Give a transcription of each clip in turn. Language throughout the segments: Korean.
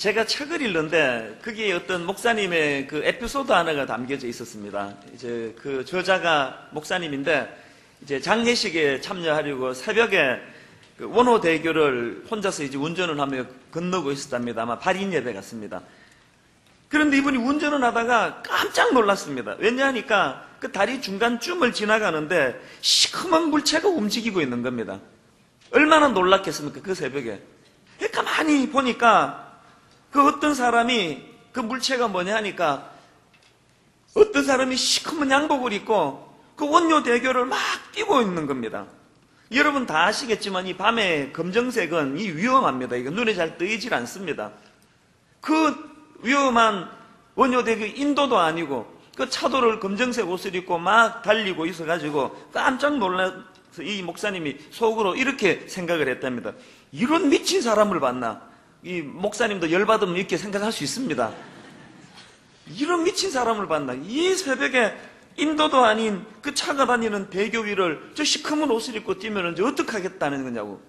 제가 책을 읽는데 거기에 어떤 목사님의 그 에피소드 하나가 담겨져 있었습니다. 이제 그 저자가 목사님인데 이제 장례식에 참여하려고 새벽에 그 원호대교를 혼자서 이제 운전을 하며 건너고 있었답니다. 아마 발인 예배 같습니다. 그런데 이분이 운전을 하다가 깜짝 놀랐습니다. 왜냐하니까 그 다리 중간쯤을 지나가는데 시커먼 물체가 움직이고 있는 겁니다. 얼마나 놀랐겠습니까? 그 새벽에. 가만히 보니까 그 어떤 사람이 그 물체가 뭐냐 하니까 어떤 사람이 시커먼 양복을 입고 그 원효대교를 막 뛰고 있는 겁니다. 여러분 다 아시겠지만 이 밤에 검정색은 이 위험합니다. 이거 눈에 잘 뜨이질 않습니다. 그 위험한 원효대교 인도도 아니고 그 차도를 검정색 옷을 입고 막 달리고 있어가지고 깜짝 놀라서 이 목사님이 속으로 이렇게 생각을 했답니다. 이런 미친 사람을 봤나? 이 목사님도 열받으면 이렇게 생각할 수 있습니다. 이런 미친 사람을 봤나? 이 새벽에 인도도 아닌 그 차가 다니는 대교 위를 저 시커먼 옷을 입고 뛰면 이제 어떡하겠다는 거냐고.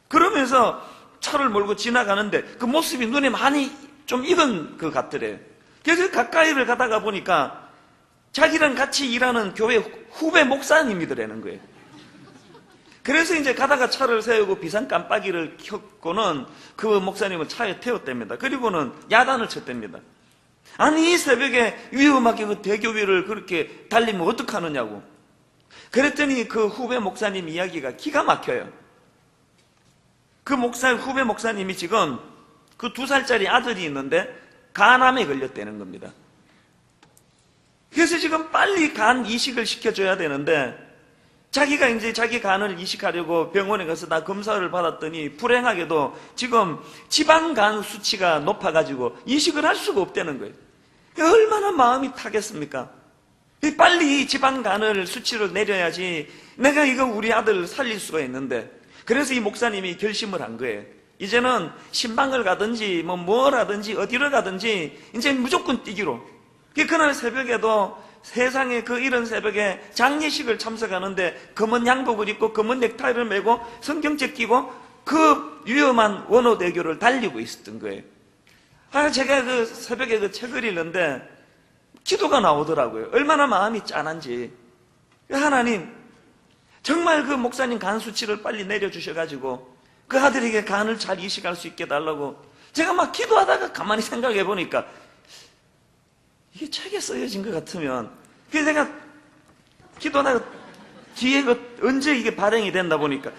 그러면서 차를 몰고 지나가는데 그 모습이 눈에 많이 좀 익은 것 같더래요. 그래서 가까이를 가다가 보니까 자기랑 같이 일하는 교회 후배 목사님이더라는 거예요. 그래서 이제 가다가 차를 세우고 비상 깜빡이를 켰고는 그 목사님을 차에 태웠답니다. 그리고는 야단을 쳤답니다. 아니 이 새벽에 위험하게 그 대교 위를 그렇게 달리면 어떡하느냐고. 그랬더니 그 후배 목사님 이야기가 기가 막혀요. 그 후배 목사님이 지금 그 2살짜리 아들이 있는데 간암에 걸렸다는 겁니다. 그래서 지금 빨리 간 이식을 시켜줘야 되는데 자기가 이제 자기 간을 이식하려고 병원에 가서 다 검사를 받았더니 불행하게도 지금 지방간 수치가 높아가지고 이식을 할 수가 없다는 거예요. 얼마나 마음이 타겠습니까? 빨리 지방간을 수치를 내려야지 내가 이거 우리 아들 살릴 수가 있는데. 그래서 이 목사님이 결심을 한 거예요. 이제는 신방을 가든지 뭘 하든지 어디를 가든지 이제 무조건 뛰기로. 그날 새벽에도 세상에 그 이른 새벽에 장례식을 참석하는데 검은 양복을 입고 검은 넥타이를 메고 성경책 끼고 그 위험한 원호대교를 달리고 있었던 거예요. 제가 그 새벽에 그 책을 읽는데 기도가 나오더라고요. 얼마나 마음이 짠한지. 하나님, 정말 그 목사님 간 수치를 빨리 내려주셔가지고 그 아들에게 간을 잘 이식할 수 있게 달라고 제가 막 기도하다가 가만히 생각해 보니까 이게 책에 써여진 것 같으면 그래서 내가 기도하다가 뒤에 언제 이게 발행이 된다 보니까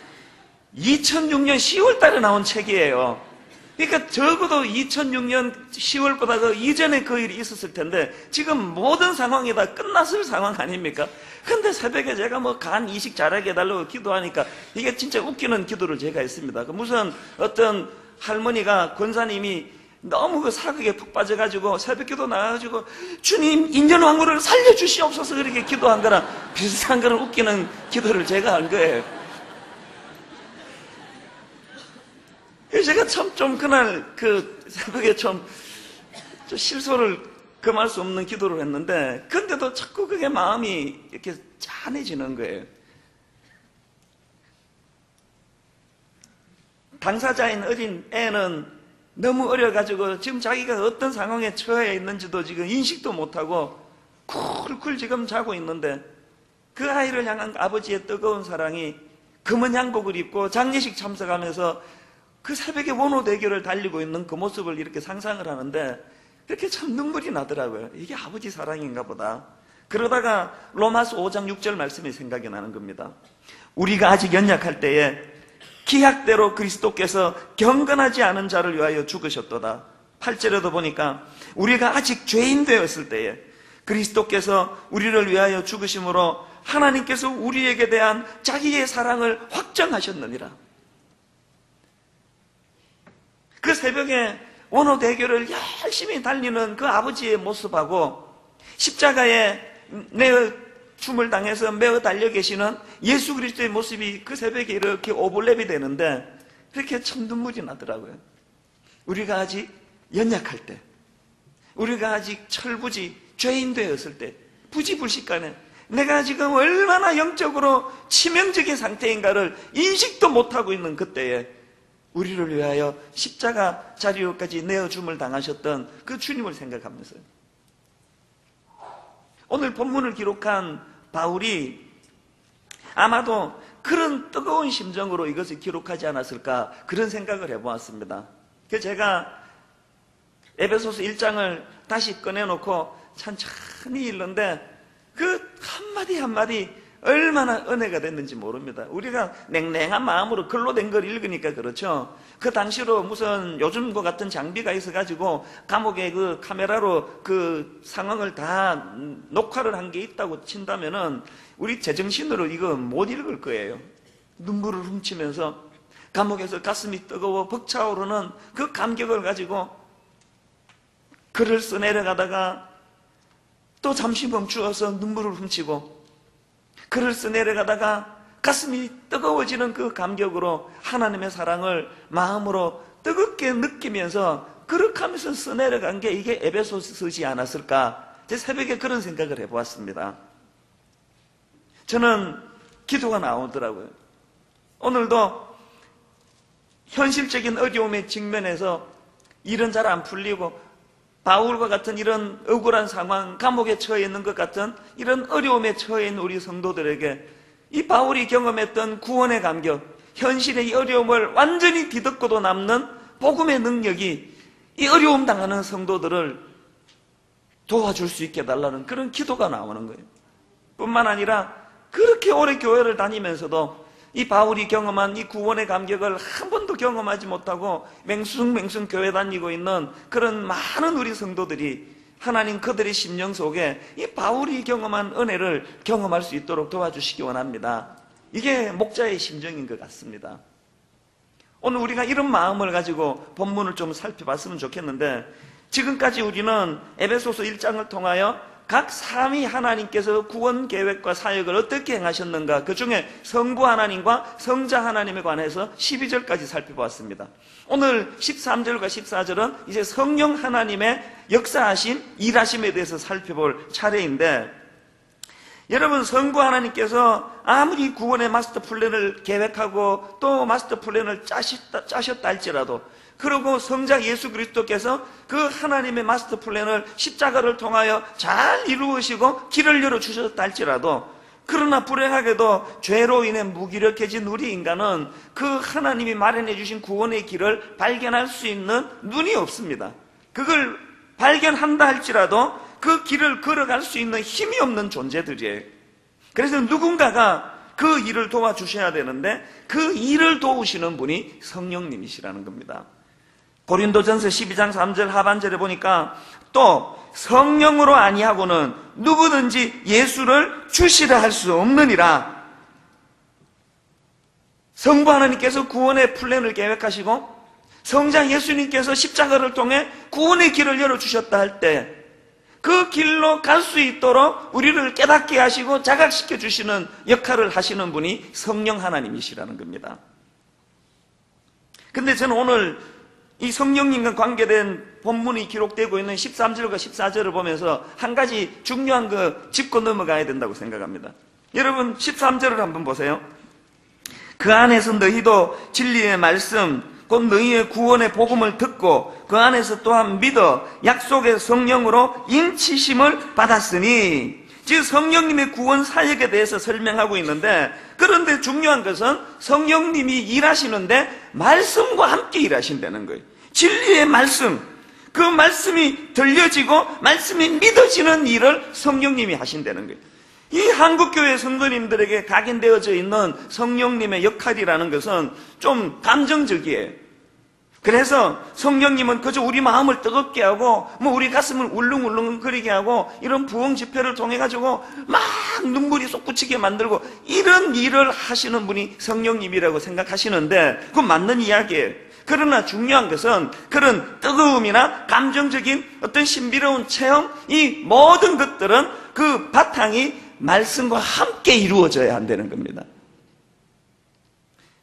2006년 10월 달에 나온 책이에요. 그러니까 적어도 2006년 10월보다 그 이전에 그 일이 있었을 텐데 지금 모든 상황이 다 끝났을 상황 아닙니까? 근데 새벽에 제가 뭐 간 이식 잘하게 해달라고 기도하니까 이게 진짜 웃기는 기도를 제가 했습니다. 무슨 어떤 할머니가 권사님이 너무 그 사극에 푹 빠져가지고 새벽 기도 나와가지고 주님 인전왕후를 살려주시옵소서 그렇게 기도한 거랑 비슷한 그런 웃기는 기도를 제가 한 거예요. 제가 참 좀 그날 그 새벽에 좀 실소를 금할 수 없는 기도를 했는데 근데도 자꾸 그게 마음이 이렇게 짠해지는 거예요. 당사자인 어린 애는 너무 어려가지고 지금 자기가 어떤 상황에 처해 있는지도 지금 인식도 못하고 쿨쿨 지금 자고 있는데 그 아이를 향한 아버지의 뜨거운 사랑이 검은 양복을 입고 장례식 참석하면서 그 새벽에 원호대교를 달리고 있는 그 모습을 이렇게 상상을 하는데 이렇게 참 눈물이 나더라고요. 이게 아버지 사랑인가 보다. 그러다가 로마서 5장 6절 말씀이 생각이 나는 겁니다. 우리가 아직 연약할 때에 기약대로 그리스도께서 경건하지 않은 자를 위하여 죽으셨도다. 8절에도 보니까 우리가 아직 죄인 되었을 때에 그리스도께서 우리를 위하여 죽으심으로 하나님께서 우리에게 대한 자기의 사랑을 확정하셨느니라. 그 새벽에 원호대교를 열심히 달리는 그 아버지의 모습하고 십자가에 죽음을 당해서 매어 달려 계시는 예수 그리스도의 모습이 그 새벽에 이렇게 오버랩이 되는데 그렇게 참 눈물이 나더라고요. 우리가 아직 연약할 때, 우리가 아직 철부지 죄인 되었을 때, 부지불식간에 내가 지금 얼마나 영적으로 치명적인 상태인가를 인식도 못하고 있는 그때에 우리를 위하여 십자가 자리까지 내어줌을 당하셨던 그 주님을 생각하면서요. 오늘 본문을 기록한 바울이 아마도 그런 뜨거운 심정으로 이것을 기록하지 않았을까, 그런 생각을 해보았습니다. 그래서 제가 에베소서 1장을 다시 꺼내놓고 천천히 읽는데 그 한마디 한마디 얼마나 은혜가 됐는지 모릅니다. 우리가 냉랭한 마음으로 글로 된 걸 읽으니까 그렇죠. 그 당시로 무슨 요즘과 같은 장비가 있어가지고 감옥에 그 카메라로 그 상황을 다 녹화를 한 게 있다고 친다면은 우리 제정신으로 이거 못 읽을 거예요. 눈물을 훔치면서 감옥에서 가슴이 뜨거워 벅차오르는 그 감격을 가지고 글을 써내려가다가 또 잠시 멈추어서 눈물을 훔치고 글을 써내려가다가 가슴이 뜨거워지는 그 감격으로 하나님의 사랑을 마음으로 뜨겁게 느끼면서 그렇게하면서 써내려간 게 이게 에베소서지 않았을까, 제 새벽에 그런 생각을 해보았습니다. 저는 기도가 나오더라고요. 오늘도 현실적인 어려움의 직면에서 일은 잘 안 풀리고 바울과 같은 이런 억울한 상황, 감옥에 처해 있는 것 같은 이런 어려움에 처해 있는 우리 성도들에게 이 바울이 경험했던 구원의 감격, 현실의 이 어려움을 완전히 뒤덮고도 남는 복음의 능력이 이 어려움 당하는 성도들을 도와줄 수 있게 해달라는 그런 기도가 나오는 거예요. 뿐만 아니라 그렇게 오래 교회를 다니면서도 이 바울이 경험한 이 구원의 감격을 한 번도 경험하지 못하고 맹숭맹숭 교회 다니고 있는 그런 많은 우리 성도들이 하나님 그들의 심령 속에 이 바울이 경험한 은혜를 경험할 수 있도록 도와주시기 원합니다. 이게 목자의 심정인 것 같습니다. 오늘 우리가 이런 마음을 가지고 본문을 좀 살펴봤으면 좋겠는데, 지금까지 우리는 에베소서 1장을 통하여 각 삼위 하나님께서 구원 계획과 사역을 어떻게 행하셨는가, 그 중에 성부 하나님과 성자 하나님에 관해서 12절까지 살펴보았습니다. 오늘 13절과 14절은 이제 성령 하나님의 역사하심, 일하심에 대해서 살펴볼 차례인데, 여러분, 성부 하나님께서 아무리 구원의 마스터 플랜을 계획하고 또 마스터 플랜을 짜셨다 할지라도, 그리고 성자 예수 그리스도께서 그 하나님의 마스터 플랜을 십자가를 통하여 잘 이루으시고 길을 열어주셨다 할지라도, 그러나 불행하게도 죄로 인해 무기력해진 우리 인간은 그 하나님이 마련해 주신 구원의 길을 발견할 수 있는 눈이 없습니다. 그걸 발견한다 할지라도 그 길을 걸어갈 수 있는 힘이 없는 존재들이에요. 그래서 누군가가 그 일을 도와주셔야 되는데 그 일을 도우시는 분이 성령님이시라는 겁니다. 고린도전서 12장 3절 하반절에 보니까 또 성령으로 아니하고는 누구든지 예수를 주시라 할 수 없느니라. 성부 하나님께서 구원의 플랜을 계획하시고 성자 예수님께서 십자가를 통해 구원의 길을 열어주셨다 할 때 그 길로 갈 수 있도록 우리를 깨닫게 하시고 자각시켜 주시는 역할을 하시는 분이 성령 하나님이시라는 겁니다. 근데 저는 오늘 이 성령님과 관계된 본문이 기록되고 있는 13절과 14절을 보면서 한 가지 중요한 거 짚고 넘어가야 된다고 생각합니다. 여러분 13절을 한번 보세요. 그 안에서 너희도 진리의 말씀 곧 너희의 구원의 복음을 듣고 그 안에서 또한 믿어 약속의 성령으로 인치심을 받았으니, 즉 성령님의 구원 사역에 대해서 설명하고 있는데, 그런데 중요한 것은 성령님이 일하시는데 말씀과 함께 일하신다는 거예요. 진리의 말씀, 그 말씀이 들려지고 말씀이 믿어지는 일을 성령님이 하신다는 거예요. 이 한국교회 성도님들에게 각인되어져 있는 성령님의 역할이라는 것은 좀 감정적이에요. 그래서 성령님은 그저 우리 마음을 뜨겁게 하고 우리 가슴을 울렁울렁거리게 하고 이런 부흥 집회를 통해 가지고 막 눈물이 솟구치게 만들고 이런 일을 하시는 분이 성령님이라고 생각하시는데 그건 맞는 이야기예요. 그러나 중요한 것은 그런 뜨거움이나 감정적인 어떤 신비로운 체험, 이 모든 것들은 그 바탕이 말씀과 함께 이루어져야 한다는 겁니다.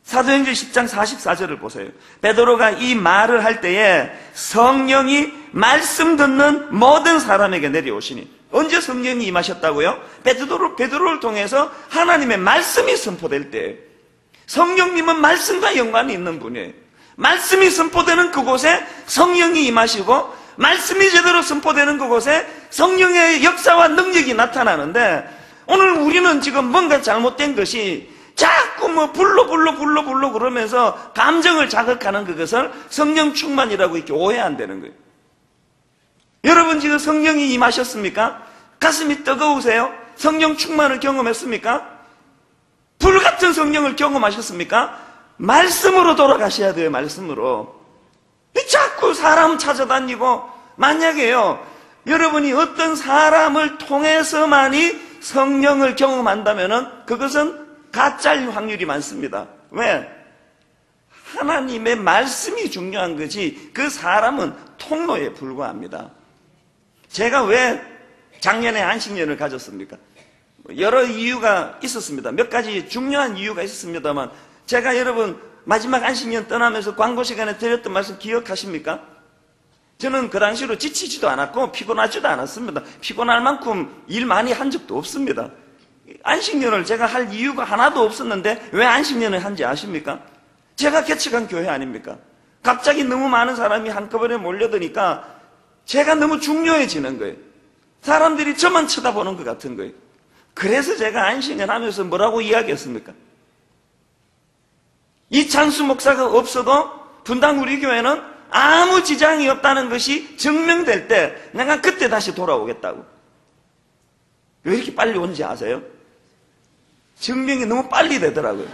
사도행전 10장 44절을 보세요. 베드로가 이 말을 할 때에 성령이 말씀 듣는 모든 사람에게 내려오시니, 언제 성령이 임하셨다고요? 베드로를 통해서 하나님의 말씀이 선포될 때예요. 성령님은 말씀과 연관이 있는 분이에요. 말씀이 선포되는 그곳에 성령이 임하시고, 말씀이 제대로 선포되는 그곳에 성령의 역사와 능력이 나타나는데, 오늘 우리는 지금 뭔가 잘못된 것이 자꾸 불러 그러면서 감정을 자극하는 그것을 성령 충만이라고 이렇게 오해한다는 거예요. 여러분 지금 성령이 임하셨습니까? 가슴이 뜨거우세요? 성령 충만을 경험했습니까? 불같은 성령을 경험하셨습니까? 말씀으로 돌아가셔야 돼요. 말씀으로. 자꾸 사람 찾아다니고, 만약에요 여러분이 어떤 사람을 통해서만이 성령을 경험한다면은 그것은 가짜일 확률이 많습니다. 왜? 하나님의 말씀이 중요한 거지 그 사람은 통로에 불과합니다. 제가 왜 작년에 안식년을 가졌습니까? 여러 이유가 있었습니다. 몇 가지 중요한 이유가 있었습니다만, 제가 여러분 마지막 안식년 떠나면서 광고 시간에 드렸던 말씀 기억하십니까? 저는 그 당시로 지치지도 않았고 피곤하지도 않았습니다. 피곤할 만큼 일 많이 한 적도 없습니다. 안식년을 제가 할 이유가 하나도 없었는데 왜 안식년을 한지 아십니까? 제가 개척한 교회 아닙니까? 갑자기 너무 많은 사람이 한꺼번에 몰려드니까 제가 너무 중요해지는 거예요. 사람들이 저만 쳐다보는 것 같은 거예요. 그래서 제가 안식년 하면서 뭐라고 이야기했습니까? 이창수 목사가 없어도 분당 우리 교회는 아무 지장이 없다는 것이 증명될 때 내가 그때 다시 돌아오겠다고. 왜 이렇게 빨리 오는지 아세요? 증명이 너무 빨리 되더라고요.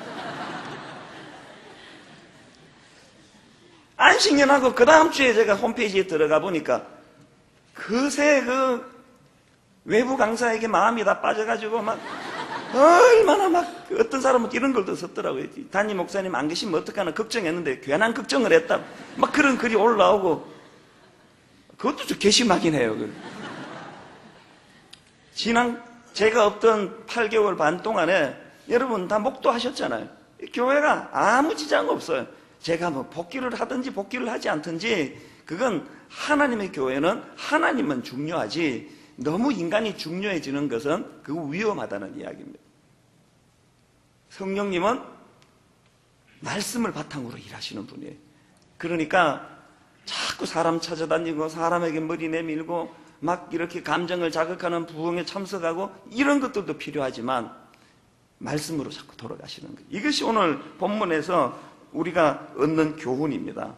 안식년하고 그 다음 주에 제가 홈페이지에 들어가 보니까 그새 외부 강사에게 마음이 다 빠져가지고 얼마나 어떤 사람은 이런 글도 썼더라고요. 담임 목사님 안 계시면 어떡하나 걱정했는데 괜한 걱정을 했다. 그런 글이 올라오고, 그것도 좀 괘씸하긴 해요. 제가 없던 8개월 반 동안에 여러분 다 목도하셨잖아요. 교회가 아무 지장 없어요. 제가 복귀를 하든지 복귀를 하지 않든지, 그건 하나님의 교회는 하나님은 중요하지, 너무 인간이 중요해지는 것은 그거 위험하다는 이야기입니다. 성령님은 말씀을 바탕으로 일하시는 분이에요. 그러니까 자꾸 사람 찾아다니고 사람에게 머리 내밀고 이렇게 감정을 자극하는 부흥에 참석하고 이런 것들도 필요하지만 말씀으로 자꾸 돌아가시는 거예요. 이것이 오늘 본문에서 우리가 얻는 교훈입니다.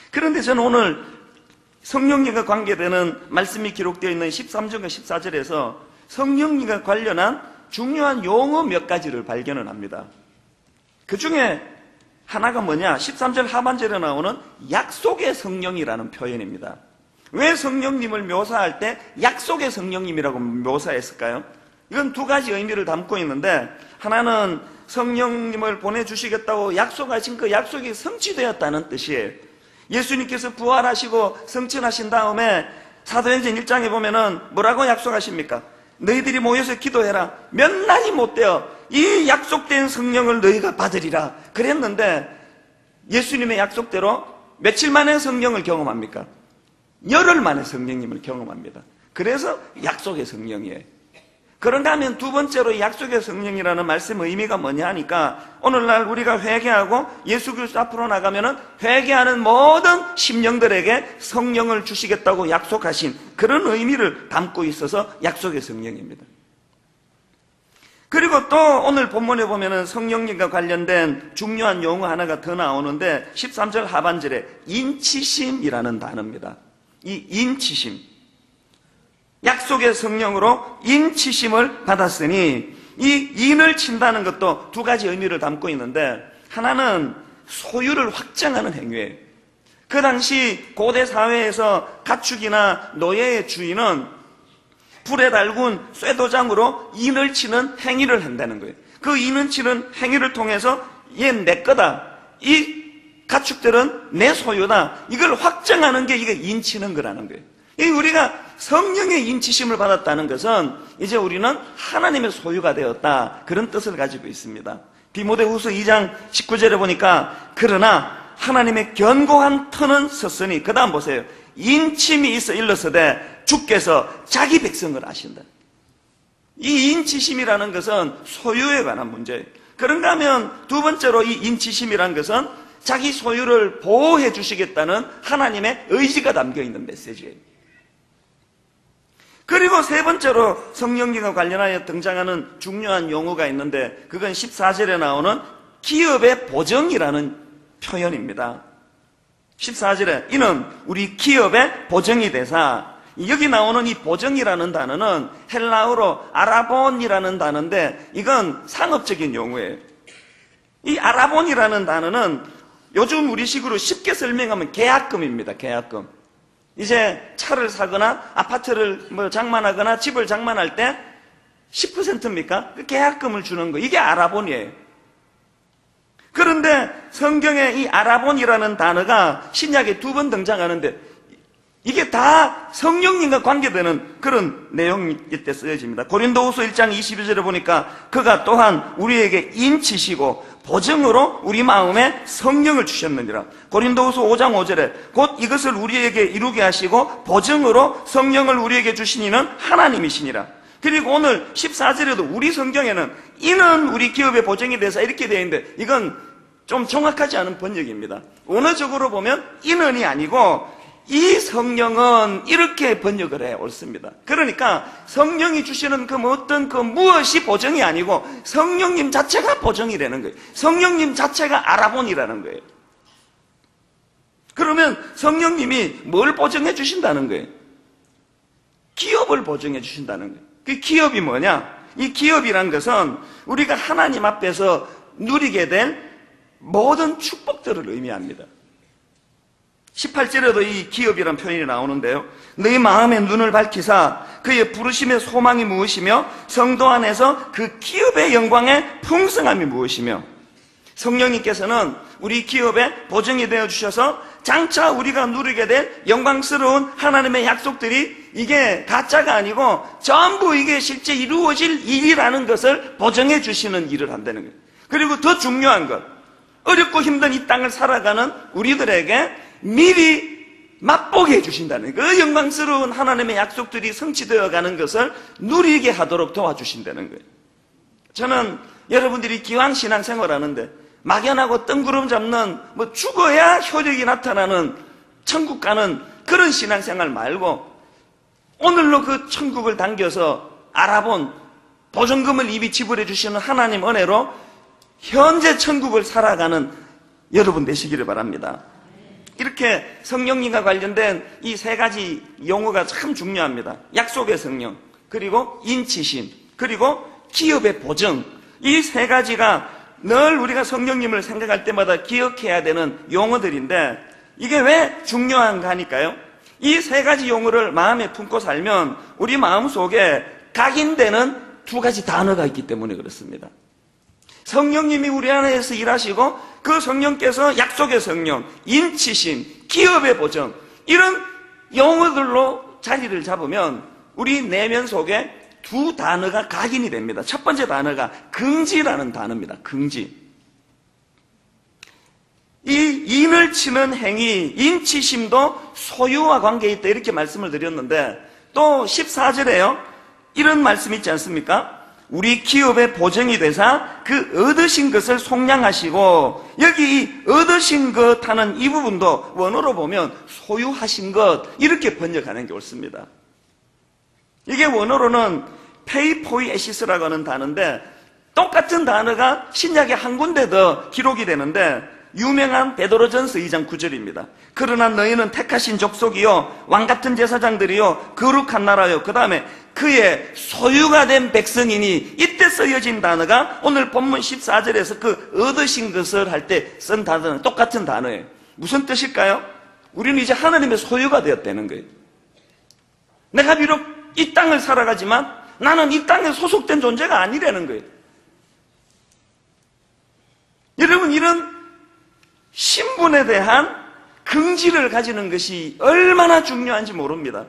그런데 저는 오늘 성령님과 관계되는 말씀이 기록되어 있는 13절과 14절에서 성령님과 관련한 중요한 용어 몇 가지를 발견을 합니다. 그 중에 하나가 뭐냐? 13절 하반절에 나오는 약속의 성령이라는 표현입니다. 왜 성령님을 묘사할 때 약속의 성령님이라고 묘사했을까요? 이건 두 가지 의미를 담고 있는데, 하나는 성령님을 보내주시겠다고 약속하신 그 약속이 성취되었다는 뜻이에요. 예수님께서 부활하시고 성천하신 다음에 사도행전 1장에 보면은 뭐라고 약속하십니까? 너희들이 모여서 기도해라. 몇 날이 못 되어 이 약속된 성령을 너희가 받으리라 그랬는데, 예수님의 약속대로 며칠 만에 성령을 경험합니까? 열흘 만에 성령님을 경험합니다. 그래서 약속의 성령이에요. 그런가 하면 두 번째로 약속의 성령이라는 말씀의 의미가 뭐냐 하니까, 오늘날 우리가 회개하고 예수 그리스도 앞으로 나가면은 회개하는 모든 심령들에게 성령을 주시겠다고 약속하신 그런 의미를 담고 있어서 약속의 성령입니다. 그리고 또 오늘 본문에 보면은 성령님과 관련된 중요한 용어 하나가 더 나오는데, 13절 하반절에 인치심이라는 단어입니다. 이 인치심, 약속의 성령으로 인치심을 받았으니, 이 인을 친다는 것도 두 가지 의미를 담고 있는데, 하나는 소유를 확정하는 행위예요. 그 당시 고대 사회에서 가축이나 노예의 주인은 불에 달군 쇠도장으로 인을 치는 행위를 한다는 거예요. 그 인을 치는 행위를 통해서 얘 내 거다, 이 가축들은 내 소유다, 이걸 확정하는 게 이게 인치는 거라는 거예요. 우리가 성령의 인치심을 받았다는 것은 이제 우리는 하나님의 소유가 되었다, 그런 뜻을 가지고 있습니다. 디모데후서 2장 19절에 보니까, 그러나 하나님의 견고한 터는 섰으니, 그 다음 보세요. 인침이 있어 일러서되 주께서 자기 백성을 아신다. 이 인치심이라는 것은 소유에 관한 문제예요. 그런가 하면 두 번째로 이 인치심이라는 것은 자기 소유를 보호해 주시겠다는 하나님의 의지가 담겨 있는 메시지예요. 그리고 세 번째로 성령님과 관련하여 등장하는 중요한 용어가 있는데 그건 14절에 나오는 기업의 보정이라는 표현입니다. 14절에 이는 우리 기업의 보정이 되사, 여기 나오는 이 보정이라는 단어는 헬라어로 아라본이라는 단어인데 이건 상업적인 용어예요. 이 아라본이라는 단어는 요즘 우리식으로 쉽게 설명하면 계약금입니다. 계약금. 이제 차를 사거나 아파트를 장만하거나 집을 장만할 때 10%입니까? 그 계약금을 주는 거. 이게 아라본이에요. 그런데 성경에 이 아라본이라는 단어가 신약에 2번 등장하는데 이게 다 성령님과 관계되는 그런 내용일 때 쓰여집니다. 고린도후서 1장 22절에 보니까 그가 또한 우리에게 인치시고 보증으로 우리 마음에 성령을 주셨느니라. 고린도후서 5장 5절에 곧 이것을 우리에게 이루게 하시고 보증으로 성령을 우리에게 주신 이는 하나님이시니라. 그리고 오늘 14절에도 우리 성경에는 이는 우리 기업의 보증이 돼서 이렇게 되어 있는데 이건 좀 정확하지 않은 번역입니다. 원어적으로 보면 이는이 아니고 이 성령은 이렇게 번역을 해 옳습니다. 그러니까 성령이 주시는 그 어떤 그 무엇이 보정이 아니고 성령님 자체가 보정이라는 거예요. 성령님 자체가 아라본이라는 거예요. 그러면 성령님이 뭘 보정해 주신다는 거예요? 기업을 보정해 주신다는 거예요. 그 기업이 뭐냐? 이 기업이란 것은 우리가 하나님 앞에서 누리게 될 모든 축복들을 의미합니다. 18절에도 이 기업이라는 표현이 나오는데요. 너희 마음의 눈을 밝히사 그의 부르심의 소망이 무엇이며 성도 안에서 그 기업의 영광의 풍성함이 무엇이며, 성령님께서는 우리 기업에 보증이 되어주셔서 장차 우리가 누리게 될 영광스러운 하나님의 약속들이 이게 가짜가 아니고 전부 이게 실제 이루어질 일이라는 것을 보증해 주시는 일을 한다는 거예요. 그리고 더 중요한 것, 어렵고 힘든 이 땅을 살아가는 우리들에게 미리 맛보게 해주신다는 그 영광스러운 하나님의 약속들이 성취되어 가는 것을 누리게 하도록 도와주신다는 거예요. 저는 여러분들이 기왕 신앙생활 하는데 막연하고 뜬구름 잡는 죽어야 효력이 나타나는 천국 가는 그런 신앙생활 말고 오늘로 그 천국을 당겨서 알아본 보증금을 이미 지불해 주시는 하나님 은혜로 현재 천국을 살아가는 여러분 되시기를 바랍니다. 이렇게 성령님과 관련된 이 세 가지 용어가 참 중요합니다. 약속의 성령, 그리고 인치심, 그리고 기업의 보증. 이 세 가지가 늘 우리가 성령님을 생각할 때마다 기억해야 되는 용어들인데 이게 왜 중요한가 하니까요. 이 세 가지 용어를 마음에 품고 살면 우리 마음속에 각인되는 두 가지 단어가 있기 때문에 그렇습니다. 성령님이 우리 안에서 일하시고 그 성령께서 약속의 성령, 인치심, 기업의 보정, 이런 용어들로 자리를 잡으면 우리 내면 속에 두 단어가 각인이 됩니다. 첫 번째 단어가 긍지라는 단어입니다. 긍지. 이 인을 치는 행위, 인치심도 소유와 관계에 있다 이렇게 말씀을 드렸는데 또 14절에요. 이런 말씀 있지 않습니까? 우리 기업의 보증이 되사 그 얻으신 것을 속량하시고, 여기 이 얻으신 것 하는 이 부분도 원어로 보면 소유하신 것 이렇게 번역하는 게 옳습니다. 이게 원어로는 페이포이에시스라고 하는 단어인데 똑같은 단어가 신약에 한 군데 더 기록이 되는데 유명한 베드로전서 2장 9절입니다. 그러나 너희는 택하신 족속이요 왕같은 제사장들이요 거룩한 나라요, 그 다음에 그의 소유가 된 백성이니, 이때 쓰여진 단어가 오늘 본문 14절에서 그 얻으신 것을 할 때 쓴 단어는 똑같은 단어예요. 무슨 뜻일까요? 우리는 이제 하나님의 소유가 되었다는 거예요. 내가 비록 이 땅을 살아가지만 나는 이 땅에 소속된 존재가 아니라는 거예요. 여러분, 이런 신분에 대한 긍지를 가지는 것이 얼마나 중요한지 모릅니다.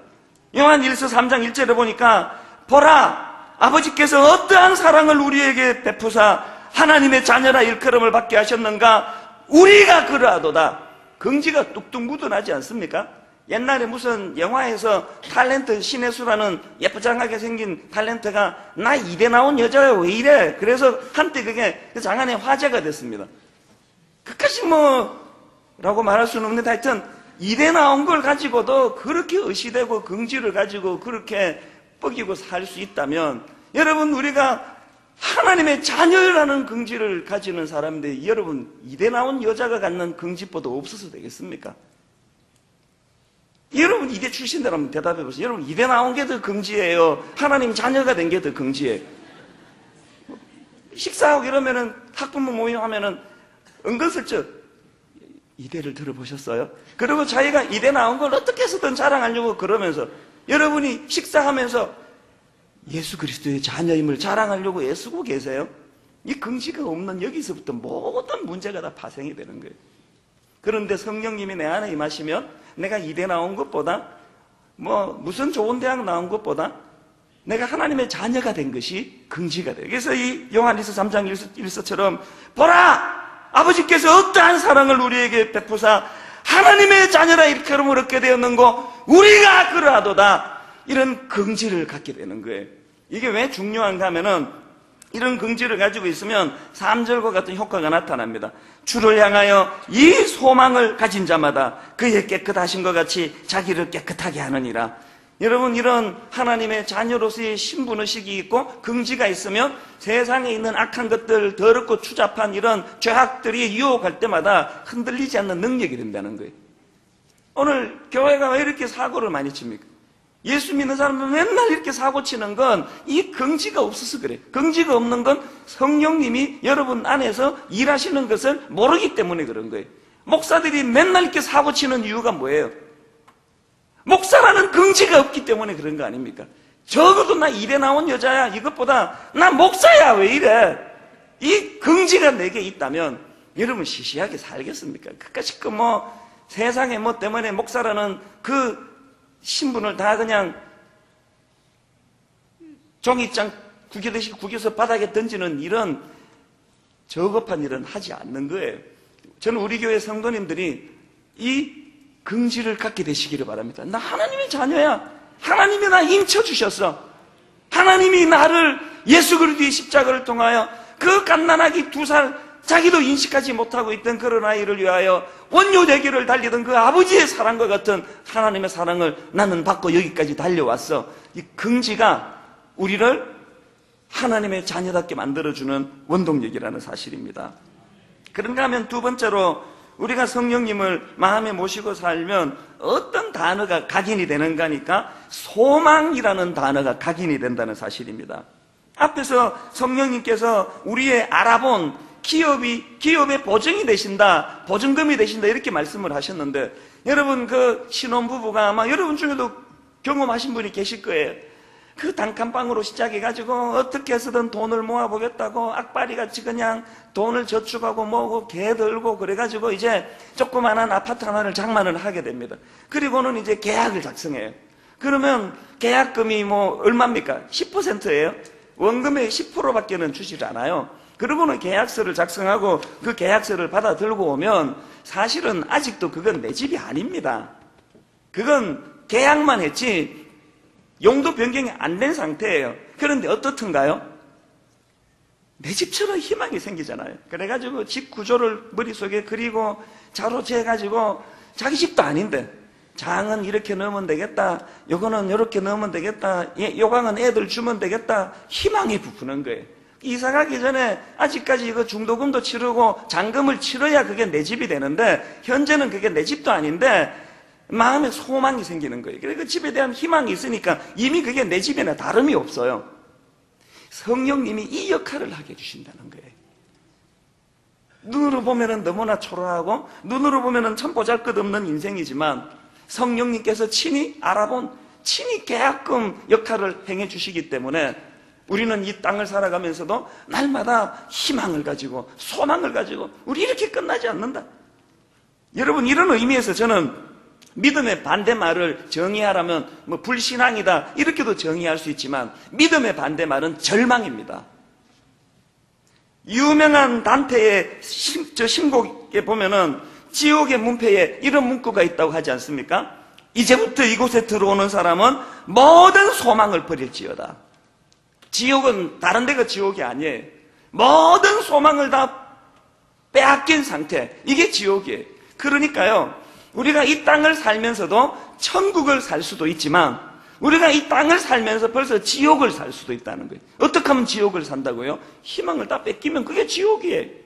요한 1서 3장 1절에 보니까 보라, 아버지께서 어떠한 사랑을 우리에게 베푸사 하나님의 자녀라 일컬음을 받게 하셨는가, 우리가 그러하도다. 긍지가 뚝뚝 묻어나지 않습니까? 옛날에 무슨 영화에서 탤런트 신혜수라는 예쁘장하게 생긴 탤런트가 나 입에 나온 여자야 왜 이래? 그래서 한때 그게 장안의 화제가 됐습니다. 그까지 라고 말할 수는 없는데 하여튼 이래 나온 걸 가지고도 그렇게 의시되고 긍지를 가지고 그렇게 뻐기고 살 수 있다면 여러분 우리가 하나님의 자녀라는 긍지를 가지는 사람인데 여러분 이래 나온 여자가 갖는 긍지보다 없어서 되겠습니까? 여러분 이대 출신들 한번 대답해 보세요. 여러분 이대 나온 게 더 긍지예요? 하나님 자녀가 된 게 더 긍지예요? 식사하고 이러면은 학부모 모임하면은 은근슬쩍 이대를 들어보셨어요? 그리고 자기가 이대 나온 걸 어떻게 해서든 자랑하려고 그러면서 여러분이 식사하면서 예수 그리스도의 자녀임을 자랑하려고 애쓰고 계세요? 이 긍지가 없는 여기서부터 모든 문제가 다 파생이 되는 거예요. 그런데 성령님이 내 안에 임하시면 내가 이대 나온 것보다 무슨 좋은 대학 나온 것보다 내가 하나님의 자녀가 된 것이 긍지가 돼요. 그래서 이 요한일서 3장 1서처럼 보라! 아버지께서 어떠한 사랑을 우리에게 베푸사 하나님의 자녀라 이름을 얻게 되었는고 우리가 그러하도다. 이런 긍지를 갖게 되는 거예요. 이게 왜 중요한가 하면은 이런 긍지를 가지고 있으면 3절과 같은 효과가 나타납니다. 주를 향하여 이 소망을 가진 자마다 그의 깨끗하신 것 같이 자기를 깨끗하게 하느니라. 여러분 이런 하나님의 자녀로서의 신분의식이 있고 긍지가 있으면 세상에 있는 악한 것들, 더럽고 추잡한 이런 죄악들이 유혹할 때마다 흔들리지 않는 능력이 된다는 거예요. 오늘 교회가 왜 이렇게 사고를 많이 칩니까? 예수 믿는 사람은 맨날 이렇게 사고 치는 건 이 긍지가 없어서 그래요. 긍지가 없는 건 성령님이 여러분 안에서 일하시는 것을 모르기 때문에 그런 거예요. 목사들이 맨날 이렇게 사고 치는 이유가 뭐예요? 목사라는 긍지가 없기 때문에 그런 거 아닙니까? 적어도 나 이래 나온 여자야. 이것보다 나 목사야. 왜 이래? 이 긍지가 내게 있다면 여러분 시시하게 살겠습니까? 그까짓 세상에 때문에 목사라는 그 신분을 다 그냥 종이장 구겨듯이 구겨서 바닥에 던지는 이런 저급한 일은 하지 않는 거예요. 저는 우리 교회 성도님들이 이 긍지를 갖게 되시기를 바랍니다. 나 하나님의 자녀야. 하나님이 나 인쳐주셨어. 하나님이 나를 예수 그리스도의 십자가를 통하여 그 갓난아기 2살 자기도 인식하지 못하고 있던 그런 아이를 위하여 원효대교를 달리던 그 아버지의 사랑과 같은 하나님의 사랑을 나는 받고 여기까지 달려왔어. 이 긍지가 우리를 하나님의 자녀답게 만들어주는 원동력이라는 사실입니다. 그런가 하면 두 번째로 우리가 성령님을 마음에 모시고 살면 어떤 단어가 각인이 되는가니까 소망이라는 단어가 각인이 된다는 사실입니다. 앞에서 성령님께서 우리의 알아본 기업의 보증이 되신다, 보증금이 되신다 이렇게 말씀을 하셨는데 여러분 그 신혼부부가 아마 여러분 중에도 경험하신 분이 계실 거예요. 그 단칸방으로 시작해가지고 어떻게 해서든 돈을 모아보겠다고 악바리같이 그냥 돈을 저축하고 뭐고 개 들고 그래가지고 이제 조그만한 아파트 하나를 장만을 하게 됩니다. 그리고는 이제 계약을 작성해요. 그러면 계약금이 얼마입니까? 10%예요. 원금의 10%밖에는 주질 않아요. 그러고는 계약서를 작성하고 그 계약서를 받아 들고 오면 사실은 아직도 그건 내 집이 아닙니다. 그건 계약만 했지 용도 변경이 안 된 상태예요. 그런데 어떻든가요? 내 집처럼 희망이 생기잖아요. 그래가지고 집 구조를 머릿속에 그리고 자로 재가지고 자기 집도 아닌데 장은 이렇게 넣으면 되겠다, 요거는 이렇게 넣으면 되겠다, 요강은 애들 주면 되겠다, 희망이 부푸는 거예요. 이사 가기 전에 아직까지 이거 중도금도 치르고 잔금을 치러야 그게 내 집이 되는데 현재는 그게 내 집도 아닌데 마음에 소망이 생기는 거예요. 그래서 그 집에 대한 희망이 있으니까 이미 그게 내 집이나 다름이 없어요. 성령님이 이 역할을 하게 해주신다는 거예요. 눈으로 보면은 너무나 초라하고 눈으로 보면은 참 보잘것없는 인생이지만 성령님께서 친히 알아본 친히 계약금 역할을 행해 주시기 때문에 우리는 이 땅을 살아가면서도 날마다 희망을 가지고 소망을 가지고 우리 이렇게 끝나지 않는다. 여러분 이런 의미에서 저는 믿음의 반대말을 정의하라면 불신앙이다 이렇게도 정의할 수 있지만 믿음의 반대말은 절망입니다. 유명한 단테의 신곡에 보면은 지옥의 문패에 이런 문구가 있다고 하지 않습니까? 이제부터 이곳에 들어오는 사람은 모든 소망을 버릴지어다. 지옥은 다른 데가 지옥이 아니에요. 모든 소망을 다 빼앗긴 상태, 이게 지옥이에요. 그러니까요, 우리가 이 땅을 살면서도 천국을 살 수도 있지만 우리가 이 땅을 살면서 벌써 지옥을 살 수도 있다는 거예요. 어떻게 하면 지옥을 산다고요? 희망을 다 뺏기면 그게 지옥이에요.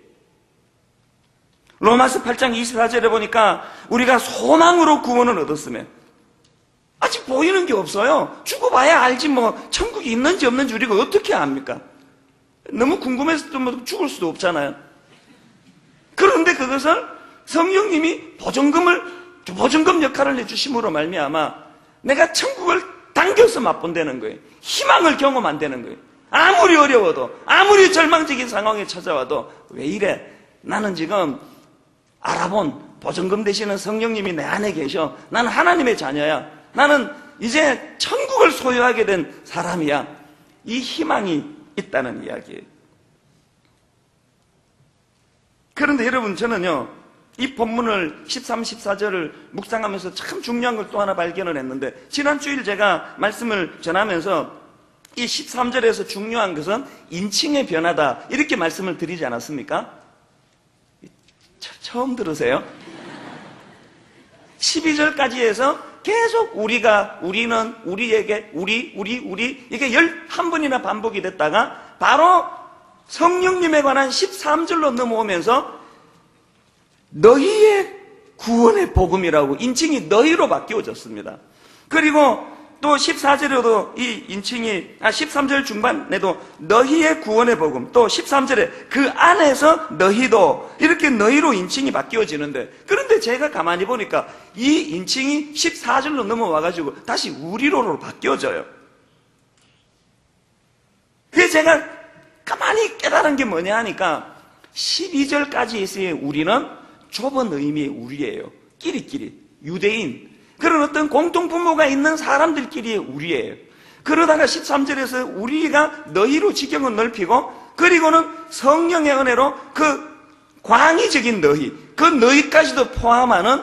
로마서 8장 24절에 보니까 우리가 소망으로 구원을 얻었으면 아직 보이는 게 없어요. 죽어봐야 알지 뭐 천국이 있는지 없는지 우리가 어떻게 압니까? 너무 궁금해서 뭐 죽을 수도 없잖아요. 그런데 그것을 성령님이 보증금 역할을 해주심으로 말미암아 내가 천국을 당겨서 맛본다는 거예요. 희망을 경험한다는 거예요. 아무리 어려워도 아무리 절망적인 상황에 찾아와도 왜 이래? 나는 지금 알아본 보증금 되시는 성령님이 내 안에 계셔. 나는 하나님의 자녀야. 나는 이제 천국을 소유하게 된 사람이야. 이 희망이 있다는 이야기예요. 그런데 여러분, 저는요, 이 본문을 13, 14절을 묵상하면서 참 중요한 걸 또 하나 발견을 했는데, 지난 주일 제가 말씀을 전하면서 이 13절에서 중요한 것은 인칭의 변화다, 이렇게 말씀을 드리지 않았습니까? 처음 들으세요? 12절까지 해서 계속 우리가, 우리는, 우리에게, 우리, 이게 11번이나 반복이 됐다가 바로 성령님에 관한 13절로 넘어오면서 너희의 구원의 복음이라고 인칭이 너희로 바뀌어졌습니다. 그리고 또 14절에도 이 인칭이 13절 중반에도 너희의 구원의 복음, 또 13절에 그 안에서 너희도, 이렇게 너희로 인칭이 바뀌어지는데, 그런데 제가 가만히 보니까 이 인칭이 14절로 넘어와가지고 다시 우리로로 바뀌어져요. 그래서 제가 가만히 깨달은 게 뭐냐 하니까 12절까지의 우리는 좁은 의미의 우리예요. 끼리끼리 유대인, 그런 어떤 공통분모가 있는 사람들끼리의 우리예요. 그러다가 13절에서 우리가 너희로 지경을 넓히고, 그리고는 성령의 은혜로 그 광의적인 너희, 그 너희까지도 포함하는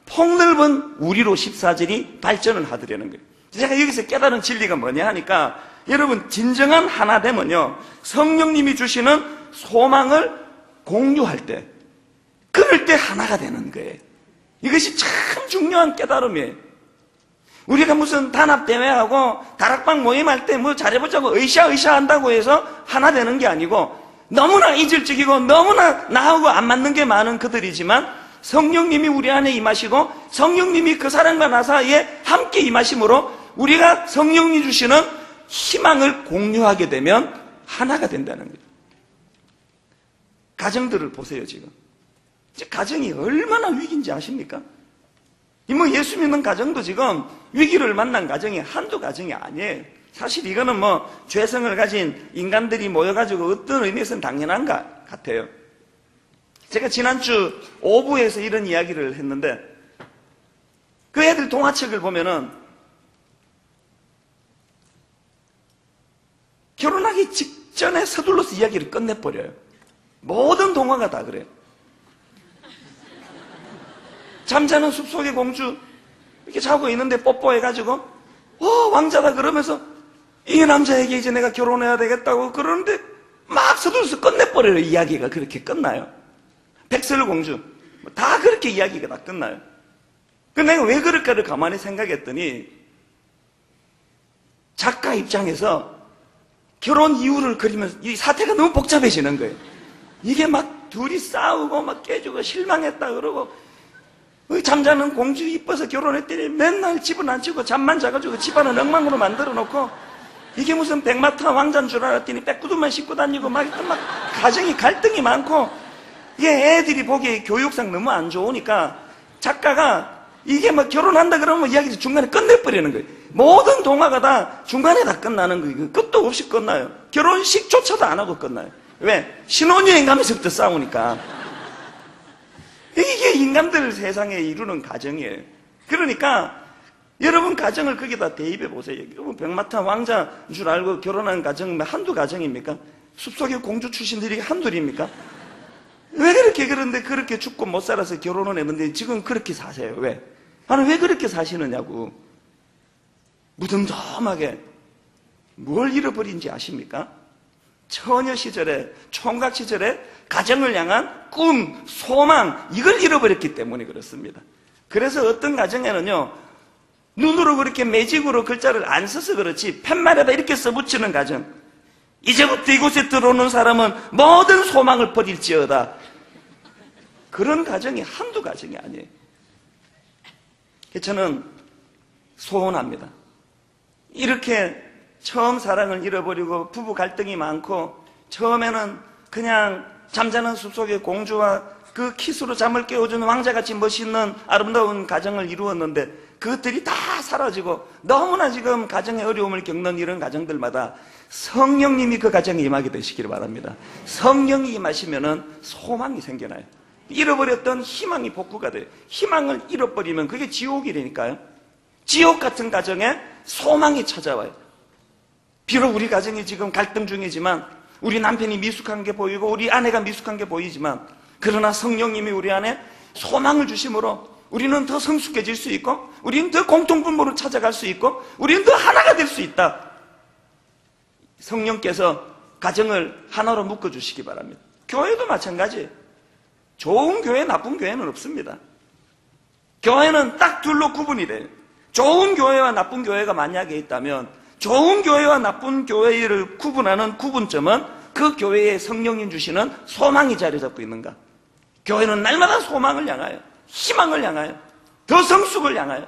폭넓은 우리로 14절이 발전을 하더라는 거예요. 제가 여기서 깨달은 진리가 뭐냐 하니까, 여러분, 진정한 하나됨은요, 성령님이 주시는 소망을 공유할 때, 그럴 때 하나가 되는 거예요. 이것이 참 중요한 깨달음이에요. 우리가 무슨 단합대회하고 다락방 모임할 때 뭐 잘해보자고 으쌰으쌰 한다고 해서 하나 되는 게 아니고, 너무나 이질적이고 너무나 나하고 안 맞는 게 많은 그들이지만 성령님이 우리 안에 임하시고 성령님이 그 사람과 나 사이에 함께 임하심으로 우리가 성령이 주시는 희망을 공유하게 되면 하나가 된다는 거예요. 가정들을 보세요. 지금 가정이 얼마나 위기인지 아십니까? 뭐 예수 믿는 가정도 지금 위기를 만난 가정이 한두 가정이 아니에요. 사실 이거는 뭐 죄성을 가진 인간들이 모여가지고 어떤 의미에서는 당연한 것 같아요. 제가 지난주 오부에서 이런 이야기를 했는데, 그 애들 동화책을 보면은 결혼하기 직전에 서둘러서 이야기를 끝내버려요. 모든 동화가 다 그래요. 잠자는 숲속의 공주 이렇게 자고 있는데 뽀뽀해가지고 왕자다 그러면서 이 남자에게 이제 내가 결혼해야 되겠다고 그러는데 막 서둘러서 끝내버려요. 이야기가 그렇게 끝나요. 백설공주 다 그렇게 이야기가 다 끝나요. 근데 내가 왜 그럴까를 가만히 생각했더니, 작가 입장에서 결혼 이유를 그리면서 이 사태가 너무 복잡해지는 거예요. 이게 막 둘이 싸우고 막 깨지고 실망했다 그러고, 잠자는 공주 이뻐서 결혼했더니 맨날 집은 안 치고 잠만 자가지고 집안은 엉망으로 만들어 놓고, 이게 무슨 백마탄 왕자인 줄 알았더니 빼꾸두만 씻고 다니고 막 가정이 갈등이 많고, 이게 애들이 보기에 교육상 너무 안 좋으니까 작가가 이게 막 결혼한다 그러면 이야기를 중간에 끝내버리는 거예요. 모든 동화가 다 중간에 다 끝나는 거예요. 끝도 없이 끝나요. 결혼식조차도 안 하고 끝나요. 왜? 신혼여행 가면서부터 싸우니까. 이게 인간들 세상에 이루는 가정이에요. 그러니까 여러분 가정을 거기다 대입해 보세요. 여러분 백마탄 왕자인 줄 알고 결혼한 가정 한두 가정입니까? 숲속의 공주 출신들이 한둘입니까? 왜 그렇게, 그런데 그렇게 죽고 못 살아서 결혼을 했는데 지금 그렇게 사세요? 왜? 아니 왜 그렇게 사시느냐고. 무덤덤하게 뭘 잃어버린지 아십니까? 처녀 시절에, 총각 시절에 가정을 향한 꿈, 소망, 이걸 잃어버렸기 때문에 그렇습니다. 그래서 어떤 가정에는요, 눈으로 그렇게 매직으로 글자를 안 써서 그렇지 팻말에다 이렇게 써붙이는 가정, 이제부터 이곳에 들어오는 사람은 모든 소망을 버릴지어다, 그런 가정이 한두 가정이 아니에요. 저는 소원합니다. 이렇게 처음 사랑을 잃어버리고 부부 갈등이 많고 처음에는 그냥 잠자는 숲속의 공주와 그 키스로 잠을 깨워주는 왕자같이 멋있는 아름다운 가정을 이루었는데 그것들이 다 사라지고 너무나 지금 가정의 어려움을 겪는 이런 가정들마다 성령님이 그 가정에 임하게 되시기를 바랍니다. 성령이 임하시면은 소망이 생겨나요. 잃어버렸던 희망이 복구가 돼요. 희망을 잃어버리면 그게 지옥이라니까요. 지옥 같은 가정에 소망이 찾아와요. 비록 우리 가정이 지금 갈등 중이지만, 우리 남편이 미숙한 게 보이고 우리 아내가 미숙한 게 보이지만, 그러나 성령님이 우리 안에 소망을 주심으로 우리는 더 성숙해질 수 있고, 우리는 더 공통분모를 찾아갈 수 있고, 우리는 더 하나가 될 수 있다. 성령께서 가정을 하나로 묶어주시기 바랍니다. 교회도 마찬가지예요. 좋은 교회, 나쁜 교회는 없습니다. 교회는 딱 둘로 구분이 돼요. 좋은 교회와 나쁜 교회가 만약에 있다면 좋은 교회와 나쁜 교회를 구분하는 구분점은 그 교회에 성령님 주시는 소망이 자리 잡고 있는가. 교회는 날마다 소망을 향하여, 희망을 향하여, 더 성숙을 향하여,